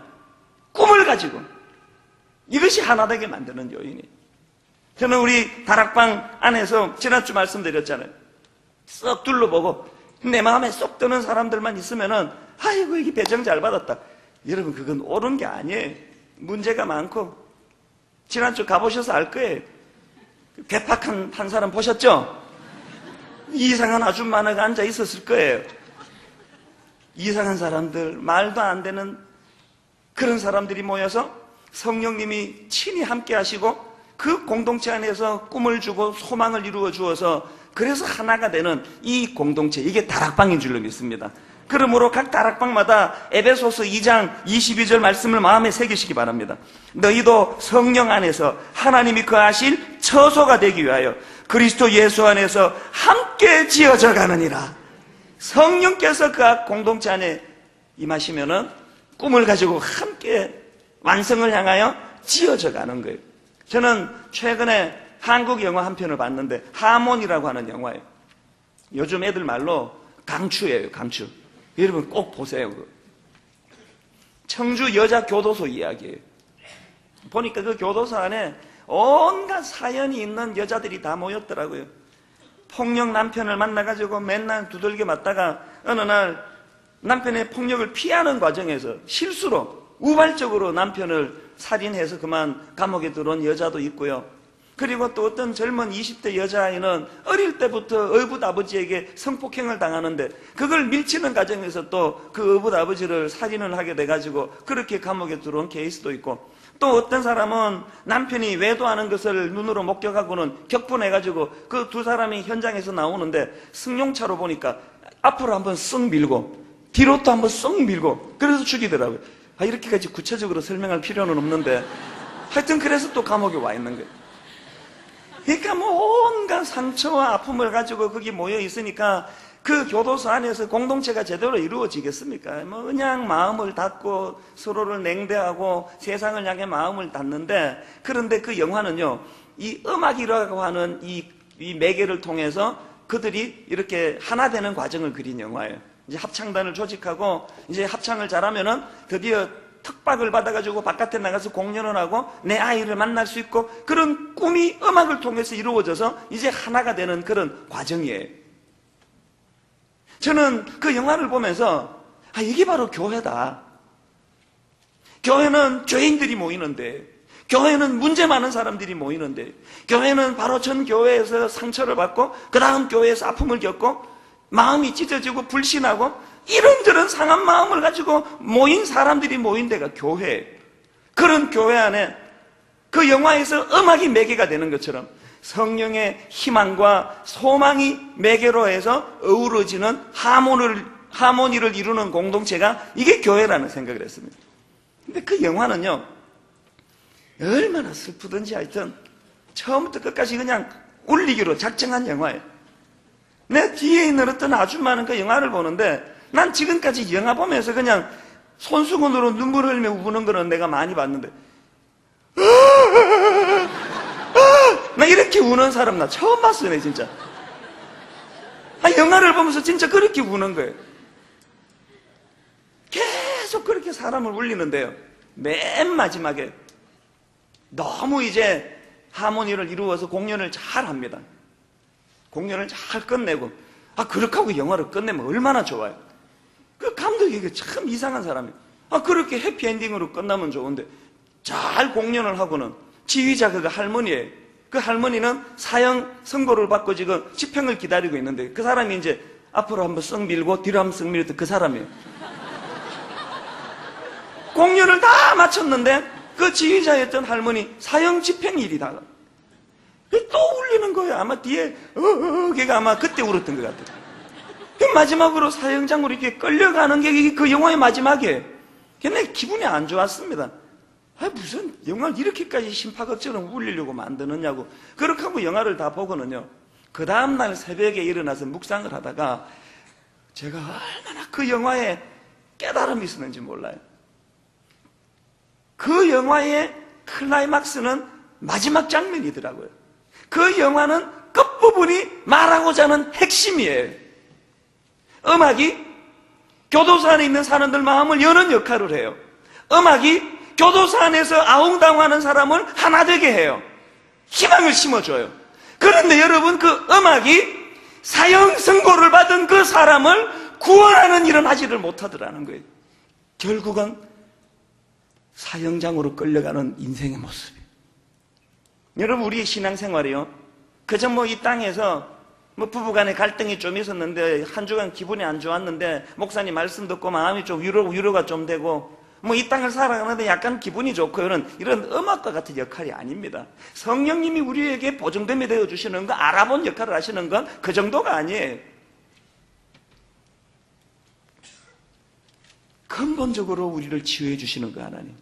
꿈을 가지고, 이것이 하나 되게 만드는 요인이에요. 저는 우리 다락방 안에서 지난주 말씀드렸잖아요. 썩 둘러보고 내 마음에 쏙 드는 사람들만 있으면은 아이고 이게 배정 잘 받았다. 여러분 그건 옳은 게 아니에요. 문제가 많고. 지난주 가보셔서 알 거예요. 괴팍한 한 사람 보셨죠? 이상한 아줌마가 앉아 있었을 거예요. 이상한 사람들, 말도 안 되는 그런 사람들이 모여서 성령님이 친히 함께 하시고 그 공동체 안에서 꿈을 주고 소망을 이루어 주어서 그래서 하나가 되는 이 공동체, 이게 다락방인 줄로 믿습니다. 그러므로 각 다락방마다 에베소서 2장 22절 말씀을 마음에 새기시기 바랍니다. 너희도 성령 안에서 하나님이 거하실 처소가 되기 위하여 그리스도 예수 안에서 함께 지어져 가느니라. 성령께서 각 공동체 안에 임하시면은 꿈을 가지고 함께 완성을 향하여 지어져 가는 거예요. 저는 최근에 한국 영화 한 편을 봤는데 하몬이라고 하는 영화예요. 요즘 애들 말로 강추예요, 강추. 여러분 꼭 보세요. 청주 여자 교도소 이야기예요. 보니까 그 교도소 안에 온갖 사연이 있는 여자들이 다 모였더라고요. 폭력 남편을 만나가지고 맨날 두들겨 맞다가 어느 날 남편의 폭력을 피하는 과정에서 실수로 우발적으로 남편을 살인해서 그만 감옥에 들어온 여자도 있고요. 그리고 또 어떤 젊은 20대 여자아이는 어릴 때부터 어붓 아버지에게 성폭행을 당하는데 그걸 밀치는 과정에서 또 그 어붓 아버지를 살인을 하게 돼가지고 그렇게 감옥에 들어온 케이스도 있고, 또 어떤 사람은 남편이 외도하는 것을 눈으로 목격하고는 격분해가지고 그 두 사람이 현장에서 나오는데 승용차로 보니까 앞으로 한번 쓱 밀고 뒤로 또 한번 쓱 밀고 그래서 죽이더라고요. 이렇게까지 구체적으로 설명할 필요는 없는데 하여튼 그래서 또 감옥에 와 있는 거예요. 그러니까 뭐 온갖 상처와 아픔을 가지고 거기 모여 있으니까 그 교도소 안에서 공동체가 제대로 이루어지겠습니까? 뭐 그냥 마음을 닫고 서로를 냉대하고 세상을 향해 마음을 닫는데, 그런데 그 영화는요, 이 음악이라고 하는 이 매개를 통해서 그들이 이렇게 하나 되는 과정을 그린 영화예요. 이제 합창단을 조직하고 이제 합창을 잘하면은 드디어 특박을 받아가지고 바깥에 나가서 공연을 하고 내 아이를 만날 수 있고, 그런 꿈이 음악을 통해서 이루어져서 이제 하나가 되는 그런 과정이에요. 저는 그 영화를 보면서 이게 바로 교회다. 교회는 죄인들이 모이는데, 교회는 문제 많은 사람들이 모이는데, 교회는 바로 전 교회에서 상처를 받고 그 다음 교회에서 아픔을 겪고 마음이 찢어지고 불신하고 이런저런 상한 마음을 가지고 모인 사람들이 모인 데가 교회예요. 그런 교회 안에 그 영화에서 음악이 매개가 되는 것처럼 성령의 희망과 소망이 매개로 해서 어우러지는 하모니를 이루는 공동체가 이게 교회라는 생각을 했습니다. 근데 그 영화는요, 얼마나 슬프든지 하여튼 처음부터 끝까지 그냥 울리기로 작정한 영화예요. 내 뒤에 있는 어떤 아줌마는 그 영화를 보는데 난 지금까지 영화 보면서 그냥 손수건으로 눈물 흘리며 우는 거는 내가 많이 봤는데 나 이렇게 우는 사람 나 처음 봤어요, 진짜. 영화를 보면서 진짜 그렇게 우는 거예요. 계속 그렇게 사람을 울리는데요. 맨 마지막에 너무 이제 하모니를 이루어서 공연을 잘 합니다. 공연을 잘 끝내고, 그렇게 하고 영화를 끝내면 얼마나 좋아요. 그 감독이 참 이상한 사람이에요. 그렇게 해피엔딩으로 끝나면 좋은데, 잘 공연을 하고는 지휘자 그 할머니예요. 그 할머니는 사형 선고를 받고 지금 집행을 기다리고 있는데, 그 사람이 이제 앞으로 한번 쓱 밀고 뒤로 한번 쓱 밀었던 그 사람이에요. 공연을 다 마쳤는데 그 지휘자였던 할머니 사형 집행일이다. 또 울리는 거예요. 아마 뒤에 걔가 아마 그때 울었던 것 같아요. 마지막으로 사형장으로 이렇게 끌려가는 게 그 영화의 마지막이에요. 걔네 기분이 안 좋았습니다. 무슨 영화를 이렇게까지 심파극처럼 울리려고 만드느냐고. 그렇게 하고 영화를 다 보고는요, 그 다음날 새벽에 일어나서 묵상을 하다가 제가 얼마나 그 영화에 깨달음이 있었는지 몰라요. 그 영화의 클라이막스는 마지막 장면이더라고요. 그 영화는 끝부분이 말하고자 하는 핵심이에요. 음악이 교도소 안에 있는 사람들 마음을 여는 역할을 해요. 음악이 교도소 안에서 아웅다웅하는 사람을 하나 되게 해요. 희망을 심어줘요. 그런데 여러분, 그 음악이 사형 선고를 받은 그 사람을 구원하는 일은 하지를 못하더라는 거예요. 결국은 사형장으로 끌려가는 인생의 모습이에요. 여러분, 우리의 신앙생활이요, 그저 이 땅에서 부부간에 갈등이 좀 있었는데 한 주간 기분이 안 좋았는데 목사님 말씀 듣고 마음이 좀 위로가 좀 되고 이 땅을 살아가는데 약간 기분이 좋고 이런 음악과 같은 역할이 아닙니다. 성령님이 우리에게 보증됨이 되어주시는 거, 알아본 역할을 하시는 건 그 정도가 아니에요. 근본적으로 우리를 치유해 주시는 거, 하나님.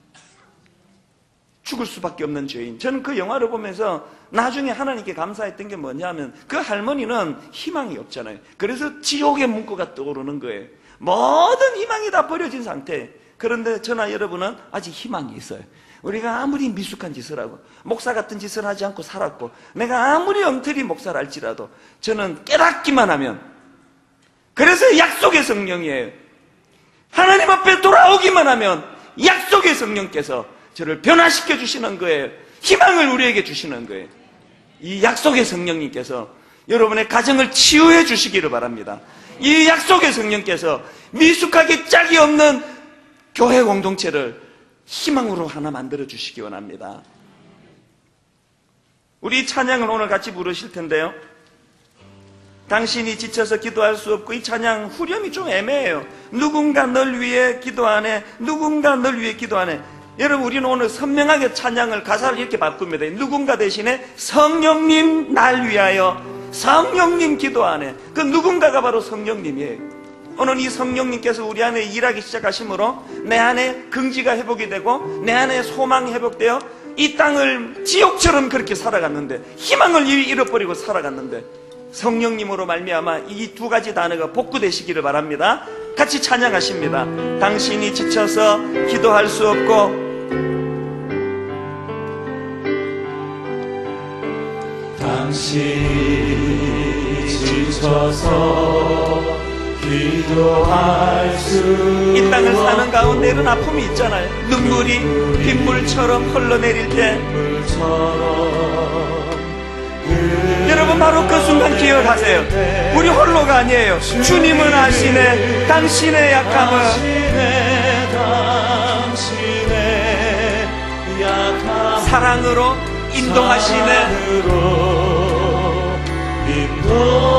죽을 수밖에 없는 죄인. 저는 그 영화를 보면서 나중에 하나님께 감사했던 게 뭐냐면, 그 할머니는 희망이 없잖아요. 그래서 지옥의 문구가 떠오르는 거예요. 모든 희망이 다 버려진 상태. 그런데 저나 여러분은 아직 희망이 있어요. 우리가 아무리 미숙한 짓을 하고 목사 같은 짓을 하지 않고 살았고 내가 아무리 엉터리 목사를 할지라도 저는 깨닫기만 하면, 그래서 약속의 성령이에요. 하나님 앞에 돌아오기만 하면 약속의 성령께서 저를 변화시켜 주시는 거예요. 희망을 우리에게 주시는 거예요. 이 약속의 성령님께서 여러분의 가정을 치유해 주시기를 바랍니다. 이 약속의 성령께서 미숙하게 짝이 없는 교회 공동체를 희망으로 하나 만들어 주시기 원합니다. 우리 찬양을 오늘 같이 부르실 텐데요, 당신이 지쳐서 기도할 수 없고, 이 찬양 후렴이 좀 애매해요. 누군가 널 위해 기도하네, 누군가 널 위해 기도하네. 여러분, 우리는 오늘 선명하게 찬양을 가사를 이렇게 바꿉니다. 누군가 대신에 성령님 날 위하여, 성령님 기도하네. 그 누군가가 바로 성령님이에요. 오늘 이 성령님께서 우리 안에 일하기 시작하심으로 내 안에 긍지가 회복이 되고 내 안에 소망이 회복되어 이 땅을 지옥처럼 그렇게 살아갔는데, 희망을 잃어버리고 살아갔는데, 성령님으로 말미암아 이 두 가지 단어가 복구되시기를 바랍니다. 같이 찬양하십니다. 당신이 지쳐서 기도할 수 없고, 당신이 지쳐서 기도할 수 이 땅을 사는 가운데 이런 아픔이 있잖아요. 눈물이 빗물처럼 흘러내릴 때 여러분, 바로 그 순간 기억하세요. 우리 홀로가 아니에요. 주님은 아시네. 당신의 약함을, 사랑으로 인도하시네.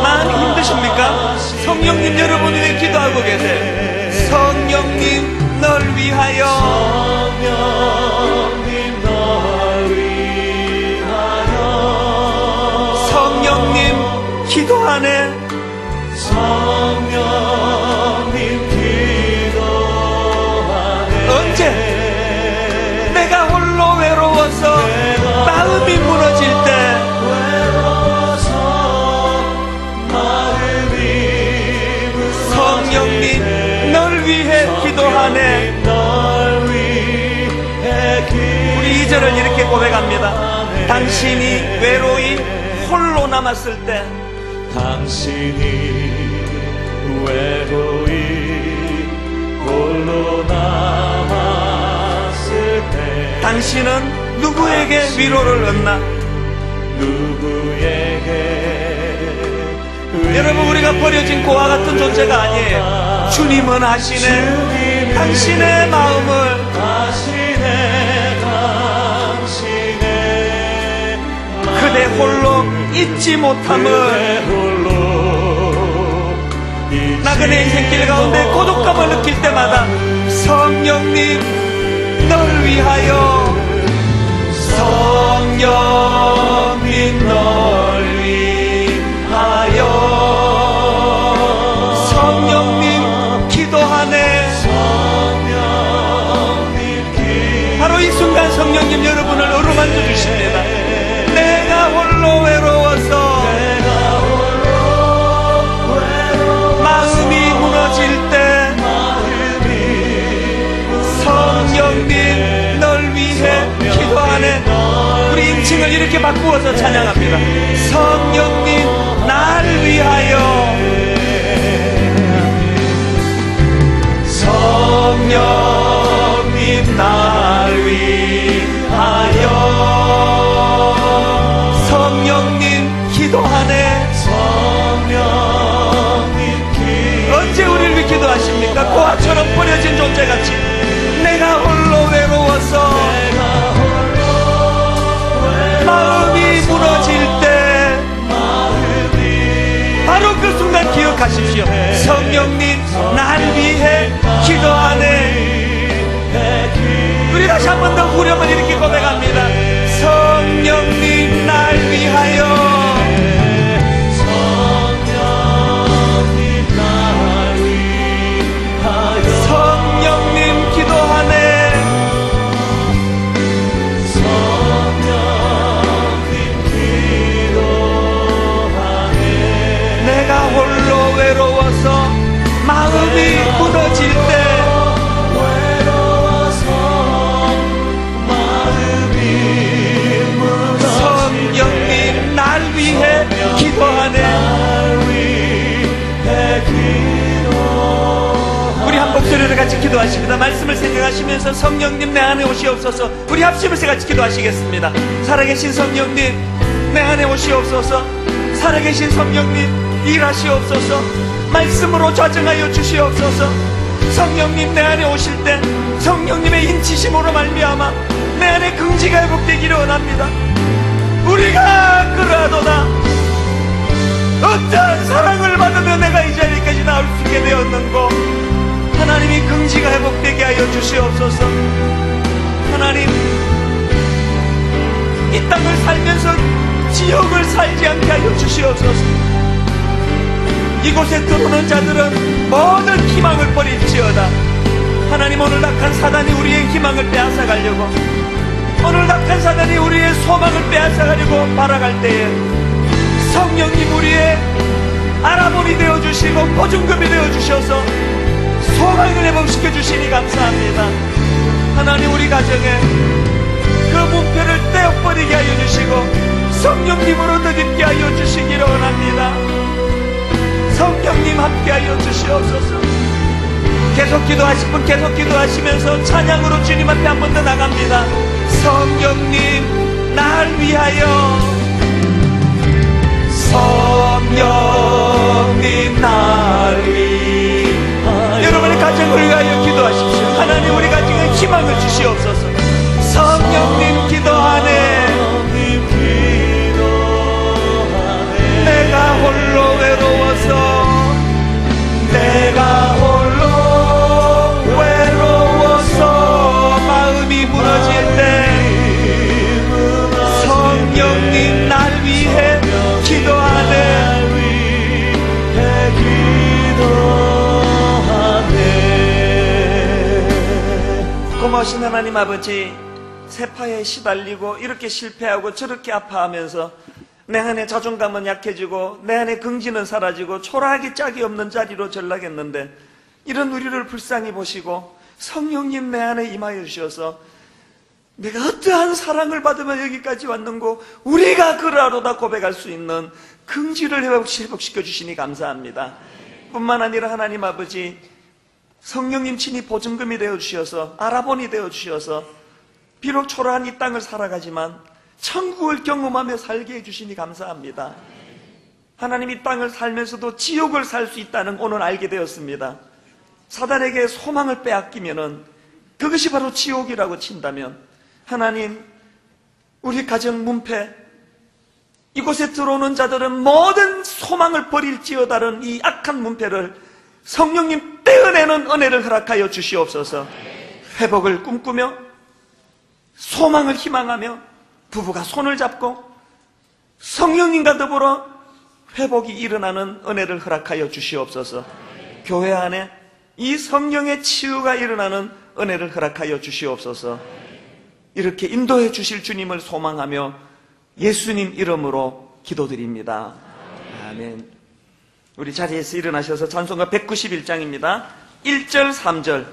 마음이 힘드십니까? 성령님 여러분 위해 기도하고 계세요. 성령님 널 위하여, 성령님 널 위하여, 성령님 기도하네. 성령님 기도하네. 언제? 내가 홀로 외로워서 마음이 무너질 때, 2절을 이렇게 고백합니다. 당신이 외로이 홀로 남았을 때 당신이 외로이 홀로 남았을 때 당신은 누구에게 위로를 얻나? 여러분, 우리가 버려진 고와 같은 존재가 아니에요. 주님은 하시네. 당신의 마음을 그대 홀로 잊지 못함을 나그네 인생길 가운데 고독감을 느낄 때마다 성령님 널 위하여 성령님 널 위하여 성령님 기도하네. 바로 이 순간 성령님 여러분을 어루만져 주십니다. 내가 홀로 외로워서 마음이 무너질 때 성령님 널 위해 기도하네. 우리 인칭을 이렇게 바꾸어서 찬양합니다. 성령님 날 위하여 성령님 날 위하여 성령님 기도하네. 언제 우리를 위해 기도하십니까? 고아처럼 버려진 존재같이 내가 홀로 외로워서 마음이 무너질 때 바로 그 순간 기억하십시오. 성령님 날 위해 기도하네. 우리 다시 한 번 더 후렴을 이렇게 고백합니다. 성령님 날 위하여 성령님 기도하네. 내가 홀로 외로워서 마음이 무너질 때 성령님 날 위해 기도하네. 우리 한 목소리를 같이 기도하십니다. 말씀을 생각하시면서 성령님 내 안에 오시옵소서. 우리 합심을 같이 기도하시겠습니다. 살아계신 성령님 내 안에 오시옵소서. 살아계신 성령님 일하시옵소서. 말씀으로 좌정하여 주시옵소서. 성령님 내 안에 오실 때 성령님의 인치심으로 말미암아 내 안에 긍지가 회복되기를 원합니다. 우리가 그러하도다. 어떤 사랑을 받으며 내가 이 자리까지 나올 수 있게 되었는고 하나님이 긍지가 회복되게 하여 주시옵소서. 하나님, 이 땅을 살면서 지옥을 살지 않게 하여 주시옵소서. 이곳에 들어오는 자들은 모든 희망을 버릴지어다. 하나님, 오늘 낙한 사단이 우리의 희망을 빼앗아가려고, 오늘 낙한 사단이 우리의 소망을 빼앗아가려고 발아갈 때에 성령님 우리의 알아보니 되어주시고 보증금이 되어주셔서 소망을 회복시켜 주시니 감사합니다. 하나님, 우리 가정에 그 문패를 떼어버리게 하여 주시고 성령님으로 덧입게 하여 주시기를 원합니다. 성령님 함께 하여 주시옵소서. 계속 기도하실 분 계속 기도하시면서 찬양으로 주님 앞에 한 번 더 나갑니다. 성령님 날 위하여 성령님 날 위하여 여러분의 가정을 위하여 기도하십시오. 하나님, 우리 가정에 희망을 주시옵소서. 성령님 기도하네. 내가 홀로 외로워서 내가 홀로 외로워서 마음이 무너질 때 성령님 날 위해 기도하네. 고마우신 하나님 아버지, 세파에 시달리고 이렇게 실패하고 저렇게 아파하면서 내 안에 자존감은 약해지고 내 안에 긍지는 사라지고 초라하기 짝이 없는 자리로 전락했는데 이런 우리를 불쌍히 보시고 성령님 내 안에 임하여 주셔서 내가 어떠한 사랑을 받으면 여기까지 왔는고 우리가 그러하로다 고백할 수 있는 긍지를 회복시켜 주시니 감사합니다. 뿐만 아니라 하나님 아버지, 성령님 친히 보증금이 되어 주셔서, 알아본이 되어 주셔서 비록 초라한 이 땅을 살아가지만 천국을 경험하며 살게 해주시니 감사합니다. 하나님, 이 땅을 살면서도 지옥을 살 수 있다는 오늘 알게 되었습니다. 사단에게 소망을 빼앗기면은 그것이 바로 지옥이라고 친다면, 하나님, 우리 가정 문패, 이곳에 들어오는 자들은 모든 소망을 버릴지어다른 이 악한 문패를 성령님 떼어내는 은혜를 허락하여 주시옵소서. 회복을 꿈꾸며 소망을 희망하며 부부가 손을 잡고 성령님과 더불어 회복이 일어나는 은혜를 허락하여 주시옵소서. 교회 안에 이 성령의 치유가 일어나는 은혜를 허락하여 주시옵소서. 이렇게 인도해 주실 주님을 소망하며 예수님 이름으로 기도드립니다. 아멘. 우리 자리에서 일어나셔서 찬송가 191장입니다. 1절, 3절.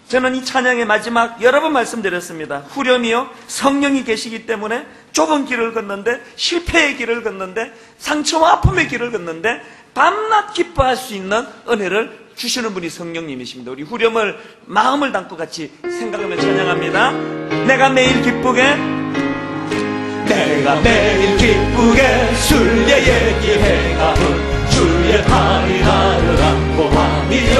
저는 이 찬양의 마지막 여러 번 말씀드렸습니다. 후렴이요, 성령이 계시기 때문에 좁은 길을 걷는데, 실패의 길을 걷는데, 상처와 아픔의 길을 걷는데 밤낮 기뻐할 수 있는 은혜를 주시는 분이 성령님이십니다. 우리 후렴을 마음을 담고 같이 생각하며 찬양합니다. 내가 매일 기쁘게, 내가 매일 기쁘게 순례의 길 행함은 주의 팔이 나를 안보함이요.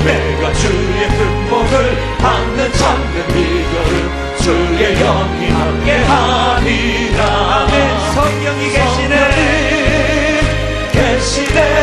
내가 주의 품목을 받는 참된 비결은 주의 영이 함께하니라. 성령이 계시네. 계시네.